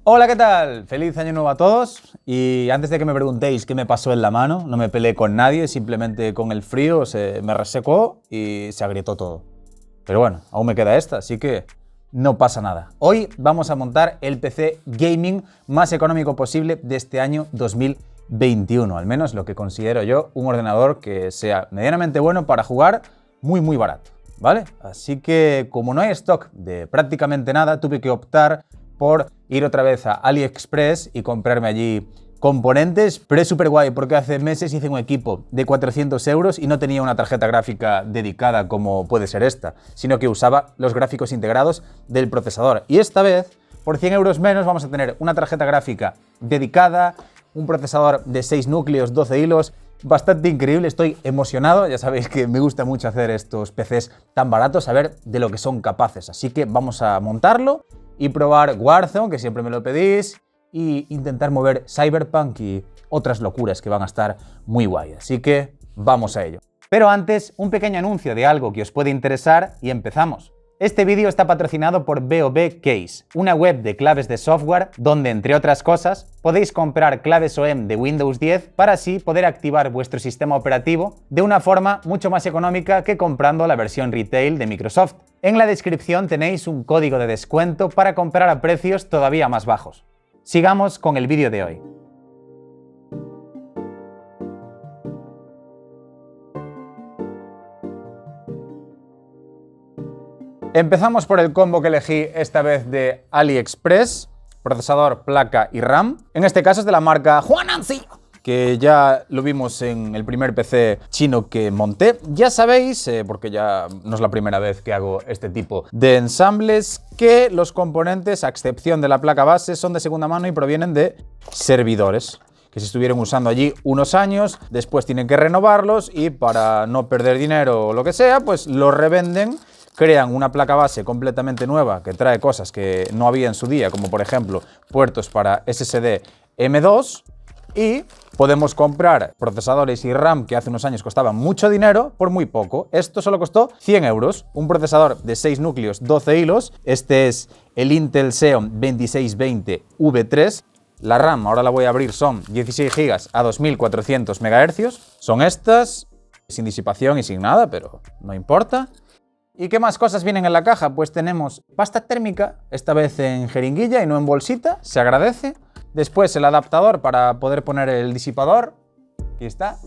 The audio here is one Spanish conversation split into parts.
Hola, ¿qué tal? Feliz año nuevo a todos. Y antes de que me preguntéis qué me pasó en la mano, no me peleé con nadie, simplemente con el frío se me resecó y se agrietó todo. Pero bueno, aún me queda esta, así que no pasa nada. Hoy vamos a montar el PC gaming más económico posible de este año 2021, al menos lo que considero yo un ordenador que sea medianamente bueno para jugar muy barato, ¿vale? Así que como no hay stock de prácticamente nada, tuve que optar por ir otra vez a AliExpress y comprarme allí componentes, pero es súper guay porque hace meses hice un equipo de 400 euros y no tenía una tarjeta gráfica dedicada como puede ser esta, sino que usaba los gráficos integrados del procesador. Y esta vez, por 100 euros menos, vamos a tener una tarjeta gráfica dedicada, un procesador de 6 núcleos, 12 hilos, bastante increíble, estoy emocionado, ya sabéis que me gusta mucho hacer estos PCs tan baratos, a ver de lo que son capaces, así que vamos a montarlo y probar Warzone, que siempre me lo pedís, y intentar mover Cyberpunk y otras locuras que van a estar muy guay. Así que vamos a ello. Pero antes, un pequeño anuncio de algo que os puede interesar y empezamos. Este vídeo está patrocinado por BOB Case, una web de claves de software donde, entre otras cosas, podéis comprar claves OEM de Windows 10 para así poder activar vuestro sistema operativo de una forma mucho más económica que comprando la versión retail de Microsoft. En la descripción tenéis un código de descuento para comprar a precios todavía más bajos. Sigamos con el vídeo de hoy. Empezamos por el combo que elegí esta vez de AliExpress, procesador, placa y RAM. En este caso es de la marca Huananzi, que ya lo vimos en el primer PC chino que monté. Ya sabéis, porque ya no es la primera vez que hago este tipo de ensambles, que los componentes, a excepción de la placa base, son de segunda mano y provienen de servidores que se estuvieron usando allí unos años, después tienen que renovarlos y para no perder dinero o lo que sea, pues los revenden. Crean una placa base completamente nueva que trae cosas que no había en su día, como por ejemplo puertos para SSD M2, y podemos comprar procesadores y RAM que hace unos años costaban mucho dinero por muy poco. Esto solo costó 100 euros, un procesador de 6 núcleos, 12 hilos. Este es el Intel Xeon 2620 V3. La RAM, ahora la voy a abrir, son 16 GB a 2400 MHz. Son estas, sin disipación y sin nada, pero no importa. ¿Y qué más cosas vienen en la caja? Pues tenemos pasta térmica, esta vez en jeringuilla y no en bolsita, se agradece. Después el adaptador para poder poner el disipador, aquí está.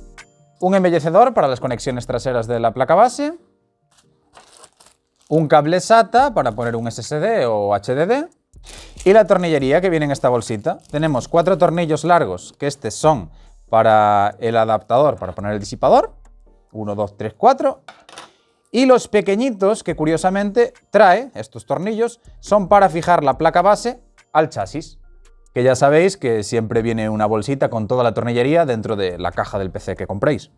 Un embellecedor para las conexiones traseras de la placa base. Un cable SATA para poner un SSD o HDD. Y la tornillería que viene en esta bolsita. Tenemos 4 tornillos largos, que estos son para el adaptador, para poner el disipador. 1, 2, 3, 4. Y los pequeñitos que curiosamente trae, estos tornillos, son para fijar la placa base al chasis. Que ya sabéis que siempre viene una bolsita con toda la tornillería dentro de la caja del PC que compréis.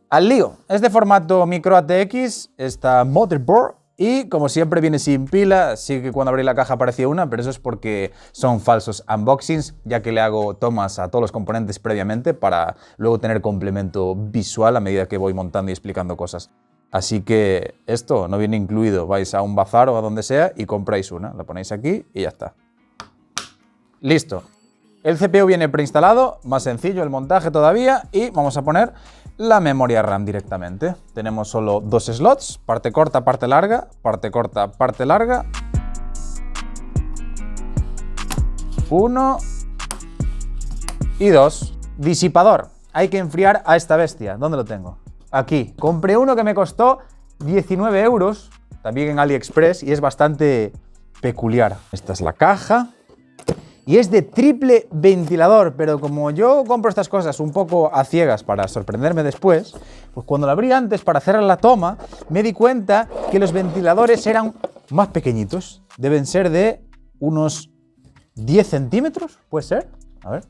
Al lío, es de formato micro ATX, esta motherboard, y como siempre viene sin pila. Sí que cuando abrí la caja aparecía una, pero eso es porque son falsos unboxings, ya que le hago tomas a todos los componentes previamente para luego tener complemento visual a medida que voy montando y explicando cosas. Así que esto no viene incluido, vais a un bazar o a donde sea y compráis una, la ponéis aquí y ya está. Listo. El CPU viene preinstalado, más sencillo el montaje todavía, y vamos a poner la memoria RAM directamente. Tenemos solo 2 slots, parte corta, parte larga, parte corta, parte larga. 1 y 2. Disipador. Hay que enfriar a esta bestia. ¿Dónde lo tengo? Aquí. Compré uno que me costó 19 euros, también en AliExpress, y es bastante peculiar. Esta es la caja. Y es de triple ventilador, pero como yo compro estas cosas un poco a ciegas para sorprenderme después, pues cuando la abrí antes para hacer la toma, me di cuenta que los ventiladores eran más pequeñitos. Deben ser de unos 10 centímetros, ¿puede ser? A ver.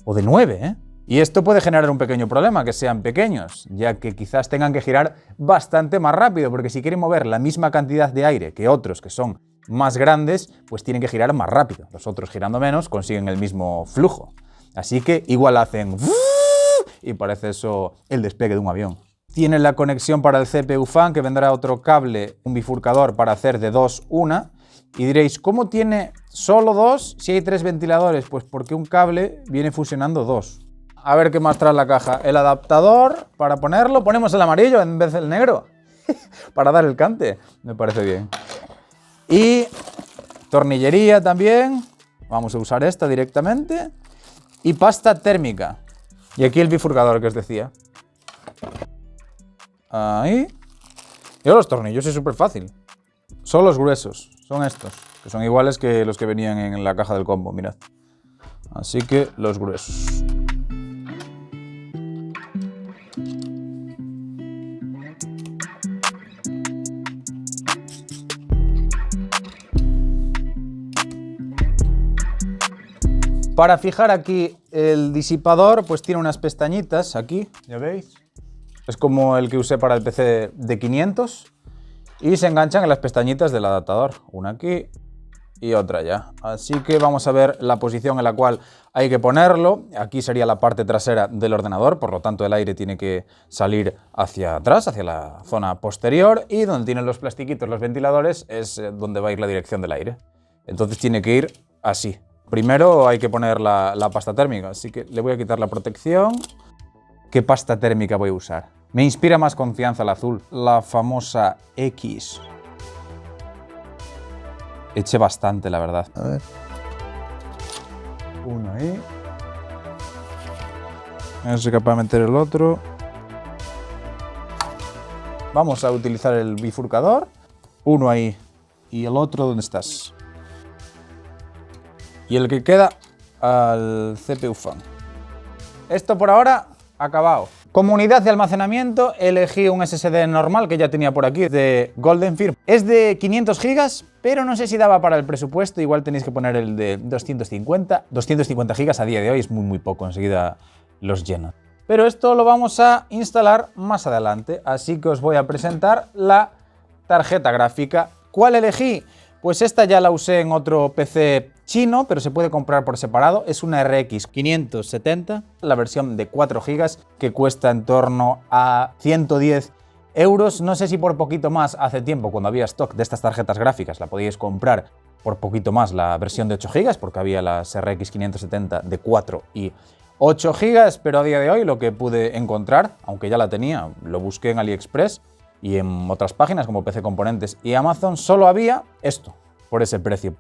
O de 9, ¿eh? Y esto puede generar un pequeño problema, que sean pequeños, ya que quizás tengan que girar bastante más rápido, porque si quieren mover la misma cantidad de aire que otros que son más grandes, pues tienen que girar más rápido. Los otros girando menos consiguen el mismo flujo. Así que igual hacen y parece eso el despegue de un avión. Tiene la conexión para el CPU fan, que vendrá otro cable, un bifurcador para hacer de 2 una, Y diréis, ¿cómo tiene solo 2 si hay 3 ventiladores? Pues porque un cable viene fusionando 2. A ver qué más trae la caja. El adaptador para ponerlo, ponemos el amarillo en vez del negro. Para dar el cante, me parece bien. Y tornillería también. Vamos a usar esta directamente. Y pasta térmica. Y aquí el bifurcador que os decía. Ahí. Y los tornillos es súper fácil. Son los gruesos, son estos, que son iguales que los que venían en la caja del combo, mirad. Así que los gruesos. Para fijar aquí el disipador, pues tiene unas pestañitas aquí, ya veis. Es como el que usé para el PC de 500 y se enganchan en las pestañitas del adaptador. Una aquí y otra allá. Así que vamos a ver la posición en la cual hay que ponerlo. Aquí sería la parte trasera del ordenador, por lo tanto el aire tiene que salir hacia atrás, hacia la zona posterior, y donde tienen los plastiquitos, los ventiladores, es donde va a ir la dirección del aire. Entonces tiene que ir así. Primero hay que poner la pasta térmica, así que le voy a quitar la protección. ¿Qué pasta térmica voy a usar? Me inspira más confianza el azul, la famosa X. Eché bastante, la verdad. A ver. Uno ahí. A ver si soy capaz de meter el otro. Vamos a utilizar el bifurcador. Uno ahí. ¿Y el otro dónde estás? Y el que queda al CPU fan. Esto por ahora acabado. Como unidad de almacenamiento elegí un SSD normal que ya tenía por aquí, de Golden Firm. Es de 500 GB, pero no sé si daba para el presupuesto. Igual tenéis que poner el de 250. 250 GB a día de hoy es muy poco, enseguida los lleno. Pero esto lo vamos a instalar más adelante, así que os voy a presentar la tarjeta gráfica. ¿Cuál elegí? Pues esta ya la usé en otro PC chino, pero se puede comprar por separado. Es una RX 570, la versión de 4 GB, que cuesta en torno a 110 euros. No sé si por poquito más, hace tiempo, cuando había stock de estas tarjetas gráficas, la podíais comprar por poquito más la versión de 8 GB, porque había las RX 570 de 4 y 8 GB, pero a día de hoy lo que pude encontrar, aunque ya la tenía, lo busqué en AliExpress y en otras páginas como PC Componentes y Amazon, solo había esto, por ese precio.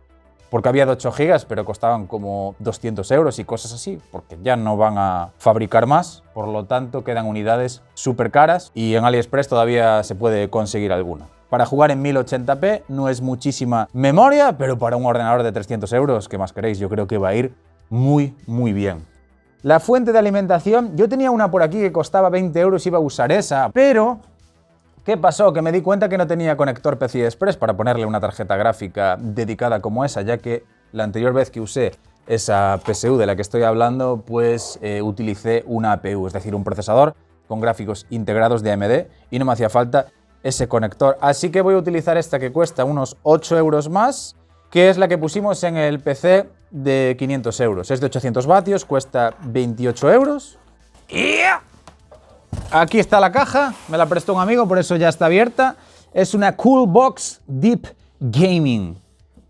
Porque había de 8 GB, pero costaban como 200 euros y cosas así, porque ya no van a fabricar más, por lo tanto quedan unidades súper caras y en AliExpress todavía se puede conseguir alguna. Para jugar en 1080p no es muchísima memoria, pero para un ordenador de 300 euros, ¿qué más queréis? Yo creo que va a ir muy bien. La fuente de alimentación, yo tenía una por aquí que costaba 20 euros, iba a usar esa, pero ¿qué pasó? Que me di cuenta que no tenía conector PCI Express para ponerle una tarjeta gráfica dedicada como esa, ya que la anterior vez que usé esa PSU de la que estoy hablando, pues utilicé una APU, es decir, un procesador con gráficos integrados de AMD, y no me hacía falta ese conector. Así que voy a utilizar esta que cuesta unos 8 euros más, que es la que pusimos en el PC de 500 euros. Es de 800 vatios, cuesta 28 euros. Aquí está la caja, me la prestó un amigo, por eso ya está abierta. Es una Coolbox Deep Gaming.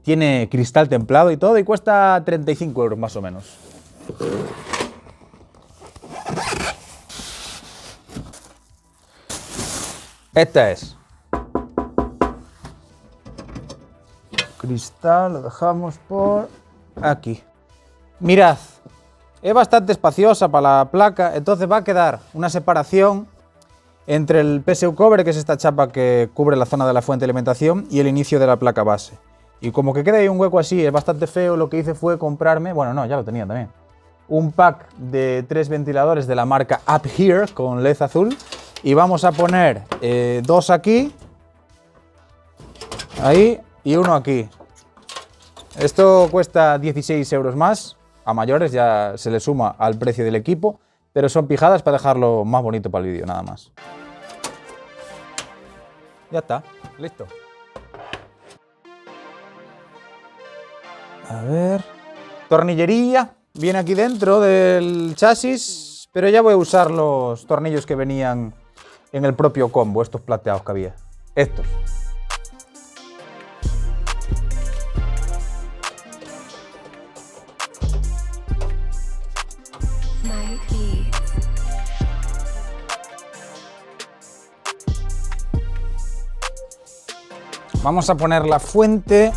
Tiene cristal templado y todo y cuesta 35 euros más o menos. Esta es. Cristal, lo dejamos por aquí. Mirad. Es bastante espaciosa para la placa, entonces va a quedar una separación entre el PSU cover, que es esta chapa que cubre la zona de la fuente de alimentación, y el inicio de la placa base. Y como que queda ahí un hueco así, es bastante feo, lo que hice fue comprarme, bueno no, ya lo tenía también, un pack de 3 ventiladores de la marca Up Here con LED azul, y vamos a poner 2 aquí, ahí, y uno aquí. Esto cuesta 16 euros más. A mayores ya se le suma al precio del equipo, pero son pijadas para dejarlo más bonito para el vídeo, nada más. Ya está, listo. A ver... Tornillería, viene aquí dentro del chasis, pero ya voy a usar los tornillos que venían en el propio combo, estos plateados que había. Estos. Vamos a poner la fuente.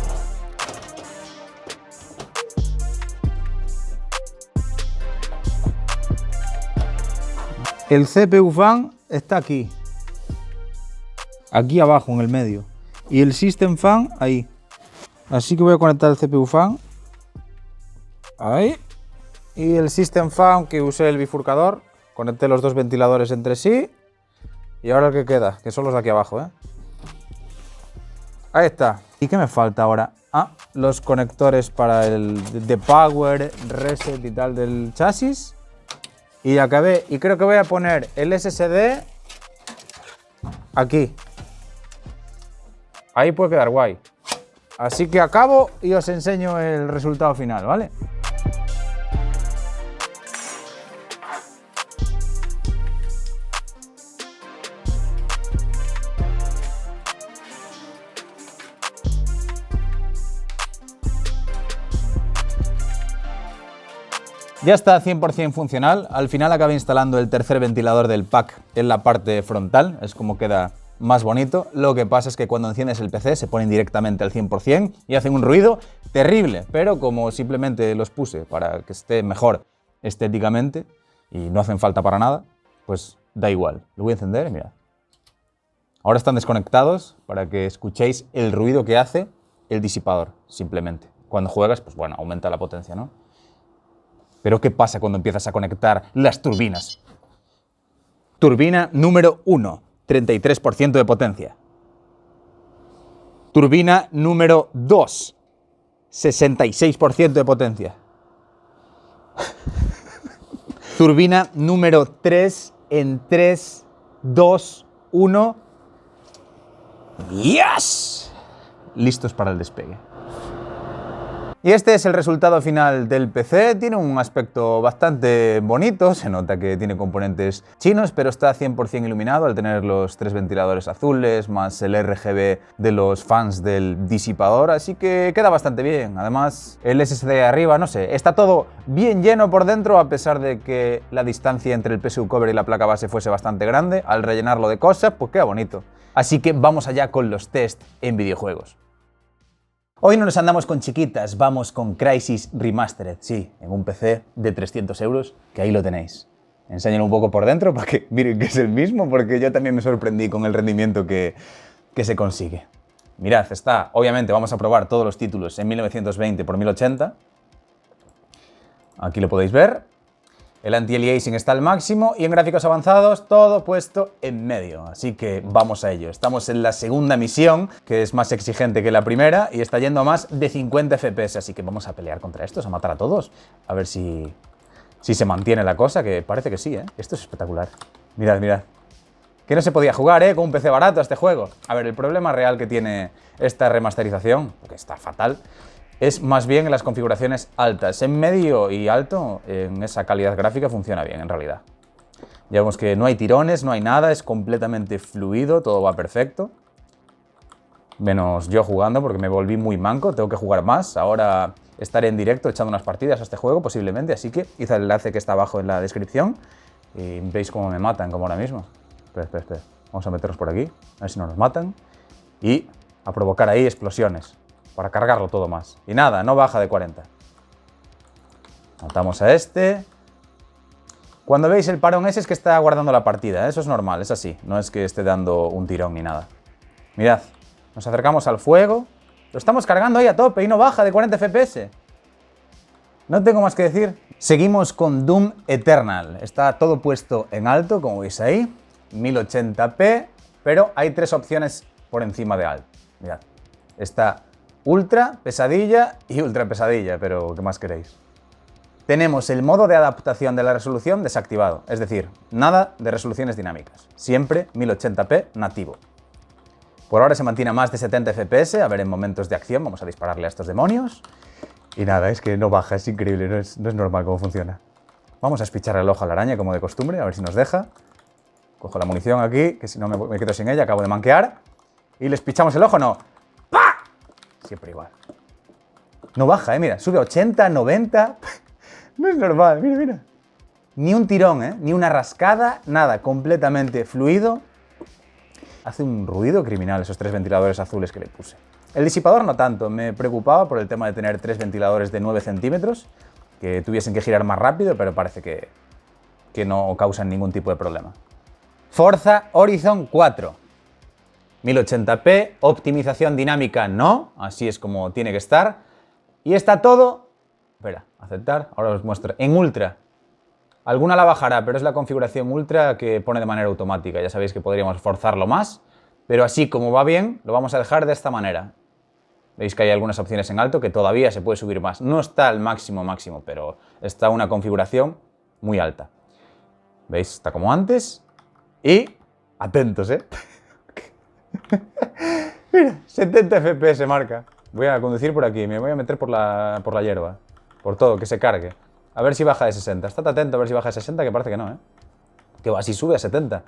El CPU fan está aquí. Aquí abajo, en el medio. Y el System Fan ahí. Así que voy a conectar el CPU Fan. Ahí. Y el System Fan, que usé el bifurcador. Conecté los dos ventiladores entre sí. Y ahora el que queda, que son los de aquí abajo, ¿eh? Ahí está. ¿Y qué me falta ahora? Ah, los conectores para el de power, reset y tal del chasis. Y acabé. Y creo que voy a poner el SSD aquí. Ahí puede quedar guay. Así que acabo y os enseño el resultado final, ¿vale? Ya está 100% funcional. Al final acabé instalando el tercer ventilador del pack en la parte frontal. Es como queda más bonito. Lo que pasa es que cuando enciendes el PC se ponen directamente al 100% y hacen un ruido terrible. Pero como simplemente los puse para que esté mejor estéticamente y no hacen falta para nada, pues da igual. Lo voy a encender y mirad. Ahora están desconectados para que escuchéis el ruido que hace el disipador, simplemente. Cuando juegas, pues bueno, aumenta la potencia, ¿no? Pero ¿qué pasa cuando empiezas a conectar las turbinas? Turbina número 1, 33% de potencia. Turbina número 2, 66% de potencia. Turbina número 3 en 3, 2, 1. ¡Yes! Listos para el despegue. Y este es el resultado final del PC. Tiene un aspecto bastante bonito, se nota que tiene componentes chinos, pero está 100% iluminado al tener los tres ventiladores azules, más el RGB de los fans del disipador, así que queda bastante bien. Además, el SSD arriba, no sé, está todo bien lleno por dentro, a pesar de que la distancia entre el PSU cover y la placa base fuese bastante grande. Al rellenarlo de cosas, pues queda bonito. Así que vamos allá con los test en videojuegos. Hoy no nos andamos con chiquitas, vamos con Crysis Remastered, sí, en un PC de 300 euros, que ahí lo tenéis. Enséñalo un poco por dentro para que miren que es el mismo, porque yo también me sorprendí con el rendimiento que se consigue. Mirad, está, obviamente vamos a probar todos los títulos en 1920 x 1080. Aquí lo podéis ver. El anti-aliasing está al máximo y en gráficos avanzados todo puesto en medio. Así que vamos a ello. Estamos en la segunda misión, que es más exigente que la primera y está yendo a más de 50 FPS. Así que vamos a pelear contra estos, a matar a todos. A ver si se mantiene la cosa, que parece que sí, ¿eh? Esto es espectacular. Mirad, mirad. Que no se podía jugar, con un PC barato a este juego. A ver, el problema real que tiene esta remasterización, que está fatal, es más bien en las configuraciones altas. En medio y alto, en esa calidad gráfica funciona bien, en realidad. Ya vemos que no hay tirones, no hay nada, es completamente fluido, todo va perfecto. Menos yo jugando, porque me volví muy manco, tengo que jugar más. Ahora estaré en directo echando unas partidas a este juego, posiblemente, así que hice el enlace que está abajo en la descripción. Y veis cómo me matan, como ahora mismo. Espera. Vamos a meternos por aquí, a ver si no nos matan. Y a provocar ahí explosiones, para cargarlo todo más. Y nada, no baja de 40. Matamos a este. Cuando veis el parón ese es que está guardando la partida, ¿eh? Eso es normal, es así. No es que esté dando un tirón ni nada. Mirad, nos acercamos al fuego. Lo estamos cargando ahí a tope y no baja de 40 FPS. No tengo más que decir. Seguimos con Doom Eternal. Está todo puesto en alto, como veis ahí. 1080p, pero hay tres opciones por encima de alto. Mirad, está ultra, pesadilla y ultra pesadilla, pero ¿qué más queréis? Tenemos el modo de adaptación de la resolución desactivado, es decir, nada de resoluciones dinámicas, siempre 1080p nativo. Por ahora se mantiene a más de 70 FPS, a ver en momentos de acción, vamos a dispararle a estos demonios. Y nada, es que no baja, es increíble, no es normal cómo funciona. Vamos a espichar el ojo a la araña como de costumbre, a ver si nos deja. Cojo la munición aquí, que si no me quedo sin ella, acabo de manquear. Y les pichamos el ojo, no. Siempre igual. No baja, mira, sube a 80, 90. No es normal, mira. Ni un tirón, ni una rascada, nada, completamente fluido. hace un ruido criminal esos 3 ventiladores azules que le puse. El disipador no tanto, me preocupaba por el tema de tener 3 ventiladores de 9 centímetros que tuviesen que girar más rápido, pero parece que no causan ningún tipo de problema. Forza Horizon 4. 1080p, optimización dinámica no, así es como tiene que estar. Y está todo, espera, aceptar, ahora os muestro, en ultra. Alguna la bajará, pero es la configuración ultra que pone de manera automática. Ya sabéis que podríamos forzarlo más, pero así como va bien, lo vamos a dejar de esta manera. Veis que hay algunas opciones en alto que todavía se puede subir más. No está al máximo, pero está una configuración muy alta. ¿Veis? Está como antes. Y, atentos, Mira, 70 FPS marca. Voy a conducir por aquí, me voy a meter por la hierba. Por todo, que se cargue. A ver si baja de 60. Estate atento a ver si baja de 60, que parece que no, Que va, si sube a 70.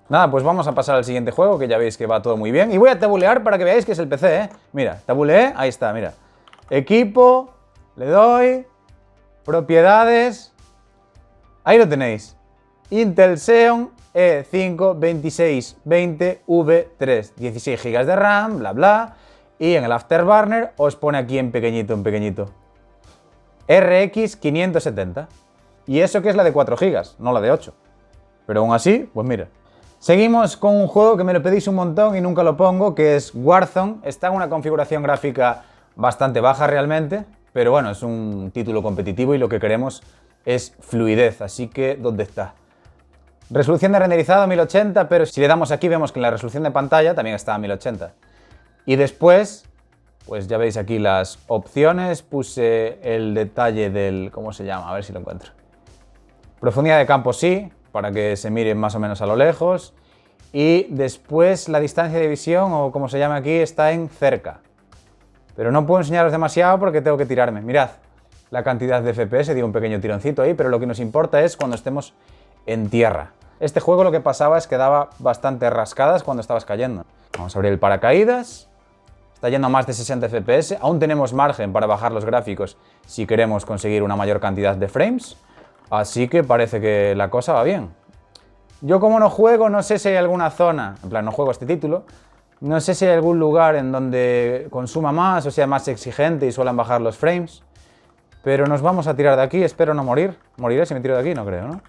Nada, pues vamos a pasar al siguiente juego, que ya veis que va todo muy bien. Y voy a tabulear para que veáis que es el PC, Mira, tabuleé, ahí está, mira. Equipo, le doy, propiedades. Ahí lo tenéis. Intel Xeon E5 2620V3, 16 GB de RAM, bla bla. Y en el Afterburner os pone aquí en pequeñito, RX 570. Y eso que es la de 4 GB, no la de 8. Pero aún así, pues mira. Seguimos con un juego que me lo pedís un montón y nunca lo pongo, que es Warzone. Está en una configuración gráfica bastante baja realmente, pero bueno, es un título competitivo y lo que queremos es fluidez, así que ¿dónde está? Resolución de renderizado 1080, pero si le damos aquí vemos que en la resolución de pantalla también está a 1080. Y después, pues ya veis aquí las opciones, puse el detalle del... ¿cómo se llama? A ver si lo encuentro. Profundidad de campo sí, para que se mire más o menos a lo lejos. Y después la distancia de visión, o como se llama aquí, está en cerca. Pero no puedo enseñaros demasiado porque tengo que tirarme. Mirad la cantidad de FPS, dio un pequeño tironcito ahí, pero lo que nos importa es cuando estemos en tierra. Este juego lo que pasaba es que daba bastante rascadas cuando estabas cayendo. Vamos a abrir el paracaídas. Está yendo a más de 60 FPS. Aún tenemos margen para bajar los gráficos si queremos conseguir una mayor cantidad de frames. Así que parece que la cosa va bien. Yo como no juego, no sé si hay alguna zona, en plan no juego este título, no sé si hay algún lugar en donde consuma más o sea más exigente y suelen bajar los frames. Pero nos vamos a tirar de aquí, espero no morir. ¿Moriré si me tiro de aquí? No creo, ¿no?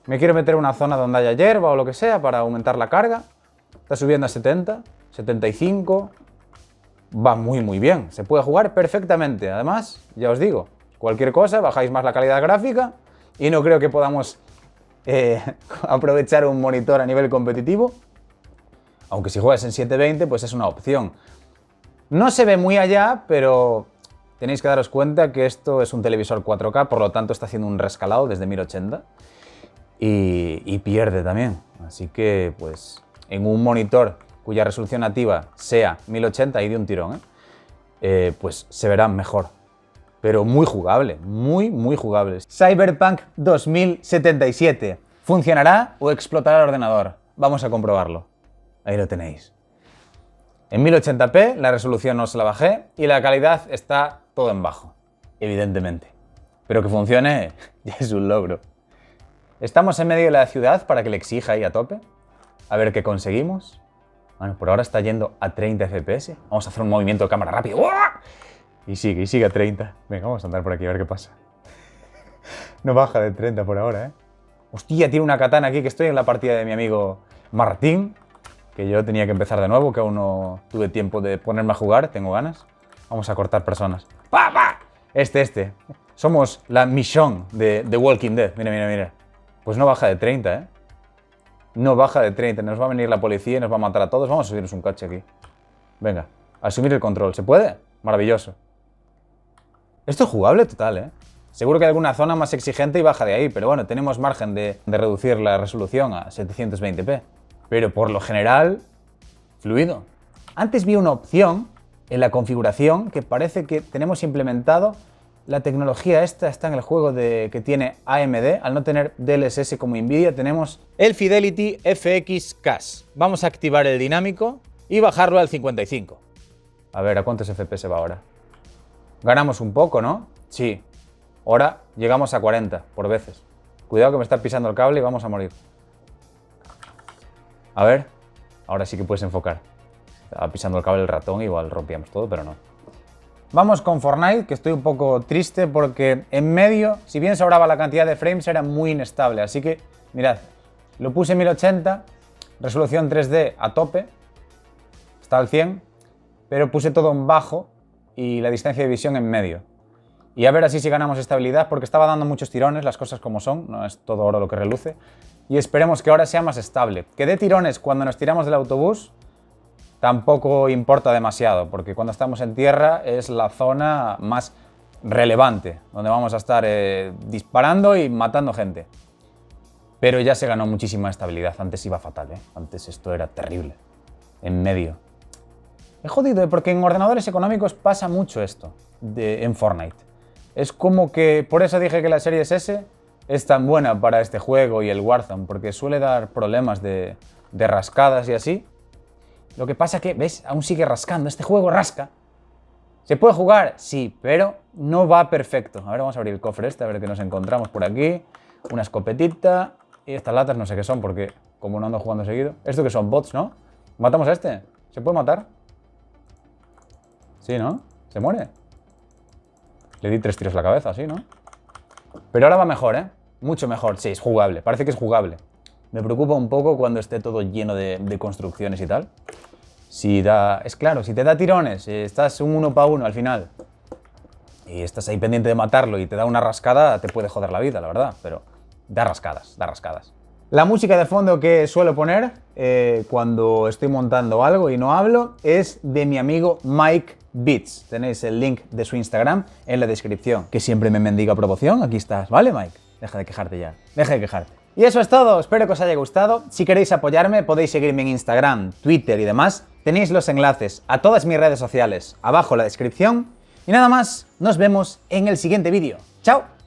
Me quiero meter en una zona donde haya hierba o lo que sea para aumentar la carga. Está subiendo a 70, 75. Va muy bien, se puede jugar perfectamente. Además, ya os digo, cualquier cosa, bajáis más la calidad gráfica y no creo que podamos aprovechar un monitor a nivel competitivo. Aunque si juegas en 720, pues es una opción. No se ve muy allá, pero tenéis que daros cuenta que esto es un televisor 4K, por lo tanto está haciendo un rescalado desde 1080 y pierde también. Así que, pues, en un monitor cuya resolución nativa sea 1080 y de un tirón, pues se verá mejor. Pero muy jugable, muy jugable. Cyberpunk 2077. ¿Funcionará o explotará el ordenador? Vamos a comprobarlo. Ahí lo tenéis. En 1080p la resolución no se la bajé y la calidad está todo en bajo, evidentemente. Pero que funcione ya es un logro. Estamos en medio de la ciudad para que le exija ahí a tope. A ver qué conseguimos. Bueno, por ahora está yendo a 30 FPS. Vamos a hacer un movimiento de cámara rápido. ¡Uah! Y sigue a 30. Venga, vamos a andar por aquí a ver qué pasa. No baja de 30 por ahora, Hostia, tiene una katana aquí que estoy en la partida de mi amigo Martín. Que yo tenía que empezar de nuevo, que aún no tuve tiempo de ponerme a jugar. Tengo ganas. Vamos a cortar personas. ¡Pa, pa! Este. Somos la Michonne de The Walking Dead. Mira. Pues no baja de 30, No baja de 30. Nos va a venir la policía y nos va a matar a todos. Vamos a subirnos un coche aquí. Venga, asumir el control. ¿Se puede? Maravilloso. Esto es jugable total, Seguro que hay alguna zona más exigente y baja de ahí, pero bueno, tenemos margen de reducir la resolución a 720p. Pero por lo general, fluido. Antes vi una opción en la configuración que parece que tenemos implementado la tecnología esta en el juego que tiene AMD. Al no tener DLSS como Nvidia, tenemos el Fidelity FX Cache. Vamos a activar el dinámico y bajarlo al 55. A ver, ¿a cuántos FPS va ahora? Ganamos un poco, ¿no? Sí. Ahora llegamos a 40 por veces. Cuidado que me está pisando el cable y vamos a morir. A ver. ahora sí que puedes enfocar. Estaba pisando el cable del ratón, igual rompíamos todo, pero no. Vamos con Fortnite, que estoy un poco triste porque en medio, si bien sobraba la cantidad de frames, era muy inestable. Así que, mirad, lo puse en 1080, resolución 3D a tope, está al 100, pero puse todo en bajo y la distancia de visión en medio. Y a ver así si ganamos estabilidad, porque estaba dando muchos tirones, las cosas como son, no es todo oro lo que reluce. Y esperemos que ahora sea más estable. Que dé tirones cuando nos tiramos del autobús tampoco importa demasiado, porque cuando estamos en tierra es la zona más relevante, donde vamos a estar disparando y matando gente. Pero ya se ganó muchísima estabilidad, antes iba fatal, antes esto era terrible, en medio. Es jodido, porque en ordenadores económicos pasa mucho esto en Fortnite. Es como que, por eso dije que la Series S es tan buena para este juego y el Warzone, porque suele dar problemas de rascadas y así. Lo que pasa que, ¿ves? Aún sigue rascando. Este juego rasca. ¿Se puede jugar? Sí, pero no va perfecto. A ver, vamos a abrir el cofre este, a ver qué nos encontramos por aquí. Una escopetita. Y estas latas no sé qué son, porque como no ando jugando seguido. ¿Esto que son? Bots, ¿no? ¿Matamos a este? ¿Se puede matar? Sí, ¿no? ¿Se muere? Le di 3 tiros a la cabeza, sí, ¿no? Pero ahora va mejor, ¿eh? Mucho mejor. Sí, es jugable. Parece que es jugable. Me preocupa un poco cuando esté todo lleno de construcciones y tal. Es claro, si te da tirones, estás un 1 para 1 al final y estás ahí pendiente de matarlo y te da una rascada, te puede joder la vida, la verdad, pero da rascadas, da rascadas. La música de fondo que suelo poner cuando estoy montando algo y no hablo es de mi amigo Mike Beats. Tenéis el link de su Instagram en la descripción. Que siempre me mendiga promoción, aquí estás, ¿vale, Mike? Deja de quejarte ya, deja de quejarte. Y eso es todo, espero que os haya gustado. Si queréis apoyarme podéis seguirme en Instagram, Twitter y demás. Tenéis los enlaces a todas mis redes sociales abajo en la descripción. Y nada más, nos vemos en el siguiente vídeo. ¡Chao!